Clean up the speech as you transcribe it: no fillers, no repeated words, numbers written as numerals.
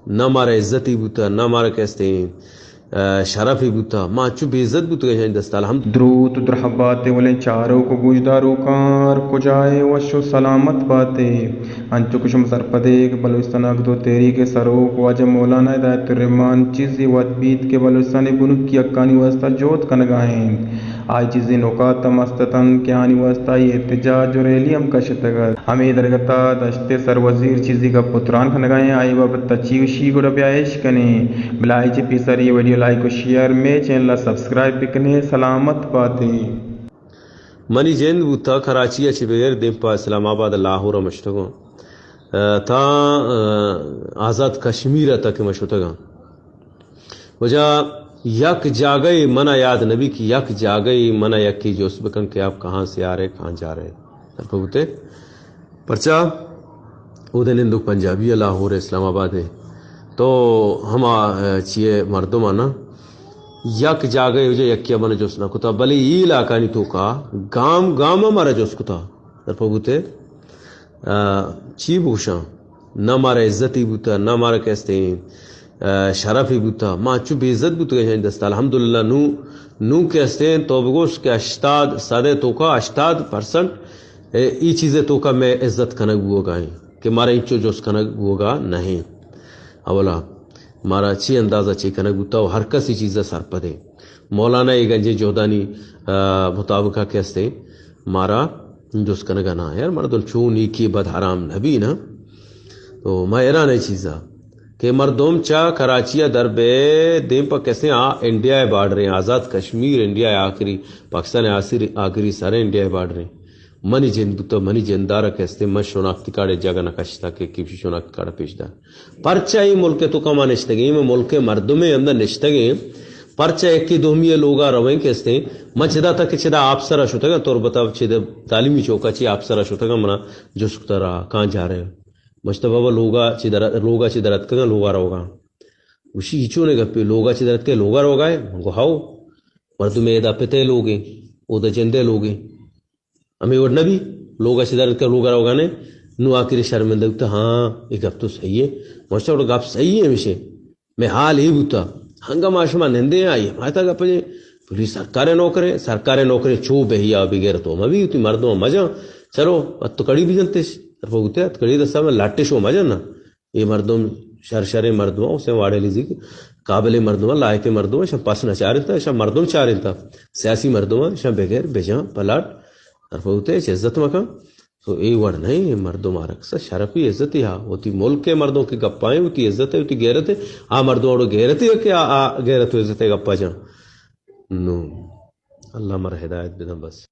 نہ مارا عزتی بوتا نہ مارا کہتے ہیں شرفی بوتا ماں چو بے عزت بوتا کہ دست الحمد درود درحبات ولے چاروں کو گوجدارو کار کو جائے وشو سلامت باتے انچو کشم سرپدیک بلوچستان اگدو تیری کے سروک واجہ مولانا ہدایت الرحمان چیزی ودبید کے بلوچستانی بنک کی اکانی واسطہ جوت کنگائیں آئی چیزی نکات مستتن کے آنی واسطہ یہ احتجاج اور ایلیم کا شتگر ہمیں درگتا دشت سر وزیر چیزی کا پتران کنگائیں آئی بابت تچیوشی گوڑا بیائش کنے بلائی چی پیسر یہ ویڈیو لائک و شیئر میں چینل سبسکرائب بکنے سلامت پاتے منی جند بوتا کراچی اچھی بغیر دیم پا اسلام آباد لاہور مشتگو تا آزاد کشمیر تک مشتگا وجہ یک جاگئی منا یاد نبی کی یک جاگئی منا یک کی جو اس بکن کہ آپ کہاں سے آ رہے کہاں جا رہے پرچا پرچا او دن ہندو پنجابی لاہور اسلام آباد ہے تو ہم چیئے مردم آنا یک جاگئی وجہ یک کیا بنا جوسنا کتا بلی یہ علاقہ نہیں تو کا گام گام ہمارا جوس کتا در پبوتے چی بوشا نہ مارا عزتی بوتا نہ مارا کہتے ہیں شرفی بوتا ماں چو بے عزت بوتا کہ دست الحمدللہ نو کہتے ہیں تو بگوش کہ 80 تو کا 80% ای چیزیں تو کا میں عزت کنگ ہوگا کہ مارا انچو جوس کنگ ہوگا نہیں اولا مارا چی اندازہ چی کنگ ہوتا ہر کسی چیزیں سر پدے مولانا یہ گنجے جودانی مطابقہ کہتے ہیں مارا جوس کنگا نا یار مردل چون ایکی بد حرام نبی نا تو میں ایران ہے چیزا کہ مردم چا کراچیہ دربے دیم پا کیسے انڈیا باڑ رہے ہیں آزاد کشمیر انڈیا آخری پاکستان آخری سارے انڈیا باڑ رہے ہیں منی جند تو منی جندارہ کہتے ہیں من شناختی کارڈ جگہ نکشتا کہ کسی شناختی کارڈ پیش دا پرچا ہی ملک تو کما نشتگی میں ملک مردمیں اندر نشتگی پرچا ایک کی دومی لوگا رویں کہتے ہیں من چدا تک چدا آپ سرا شتا گا تو بتا چدا تعلیمی چوکا چی آپ سرا شتا گا منا جو سکتا رہا کہاں جا رہے ہیں مجھتا بابا لوگا چی درت کنگا لوگا روگا وشی ہیچو نے گپی لوگا چی درت کے لوگا روگا ہے گو ہاؤ مردم ایدہ پتے لوگے او دا جندے لوگے ہمیں وڑنا بھی لوگا چی درت کے لوگا روگا نے نو آکری شرمندہ بکتا ہاں یہ گپ تو صحیح ہے مجھتا وڑا گپ صحیح ہے مشے میں حال ہی بکتا ہنگا معاشمہ نندے آئی ماہتا گپ جے پولیس سرکار نوکرے چو بہیا بغیر تو مبی تی مردوں مجا چلو ات تو کڑی بھی جنتے طرف ہوتے ہیں کڑی دستا میں لاٹے شو مجا نا یہ مردم شر مردم اسے واڑے لیزی قابل مردم لائق مردم شاہ پاس نہ چاہ رہا تھا شاہ مردم چاہ رہا تھا سیاسی مردم شاہ بغیر بیجاں پلاٹ طرف ہوتے ہیں عزت مکا تو اے وڑ نہیں مردم آرکسا شرفی عزت ہی ہاں ہوتی ملک کے مردوں کی گپائیں ہوتی عزت ہے ہوتی غیرت ہے مردوں اور غیرت ہے کہ غیرت و عزت ہے گپا جاں نو اللہ مر ہدایت بدن بس